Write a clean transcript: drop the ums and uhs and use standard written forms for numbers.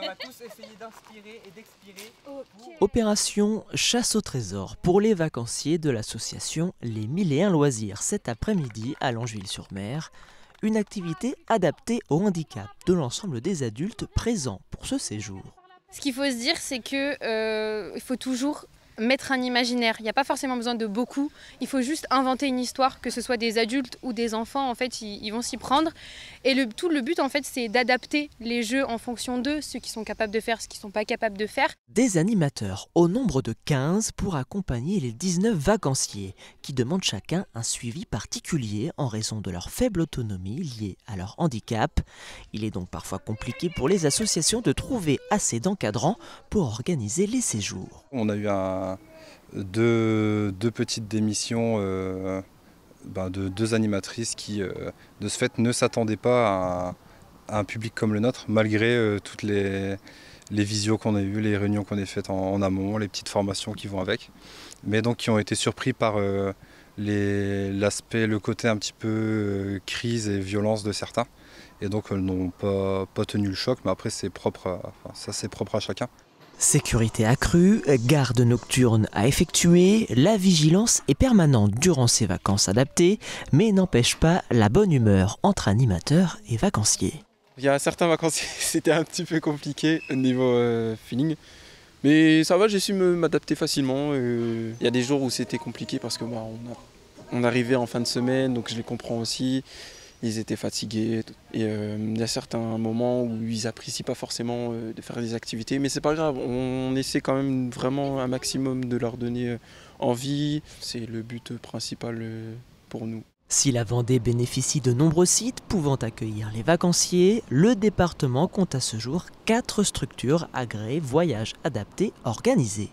on va tous essayer d'inspirer et d'expirer. Opération chasse au trésor pour les vacanciers de l'association Les 1001 Loisirs cet après-midi à Longeville-sur-Mer. Une activité adaptée au handicap de l'ensemble des adultes présents pour ce séjour. Ce qu'il faut se dire, c'est qu'il faut toujours mettre un imaginaire. Il n'y a pas forcément besoin de beaucoup. Il faut juste inventer une histoire, que ce soit des adultes ou des enfants. En fait, ils vont s'y prendre. Et le but, en fait, c'est d'adapter les jeux en fonction d'eux, ceux qui sont capables de faire, ceux qui ne sont pas capables de faire. Des animateurs au nombre de 15 pour accompagner les 19 vacanciers qui demandent chacun un suivi particulier en raison de leur faible autonomie liée à leur handicap. Il est donc parfois compliqué pour les associations de trouver assez d'encadrants pour organiser les séjours. On a eu deux petites démissions de deux animatrices qui, de ce fait, ne s'attendaient pas à un public comme le nôtre, malgré toutes les visios qu'on a eues, les réunions qu'on a faites en amont, les petites formations qui vont avec, mais donc qui ont été surpris par le côté un petit peu crise et violence de certains, et donc n'ont pas tenu le choc, mais après c'est propre à chacun. Sécurité accrue, garde nocturne à effectuer, la vigilance est permanente durant ces vacances adaptées, mais n'empêche pas la bonne humeur entre animateurs et vacanciers. Il y a certains vacanciers, c'était un petit peu compliqué au niveau feeling, mais ça va, j'ai su m'adapter facilement. Il y a des jours où c'était compliqué parce que on arrivait en fin de semaine, donc je les comprends aussi. Ils étaient fatigués et il y a certains moments où ils apprécient pas forcément de faire des activités, mais c'est pas grave, on essaie quand même vraiment un maximum de leur donner envie, c'est le but principal pour nous. Si la Vendée bénéficie de nombreux sites pouvant accueillir les vacanciers, le département compte à ce jour 4 structures agréées voyages adaptés organisées.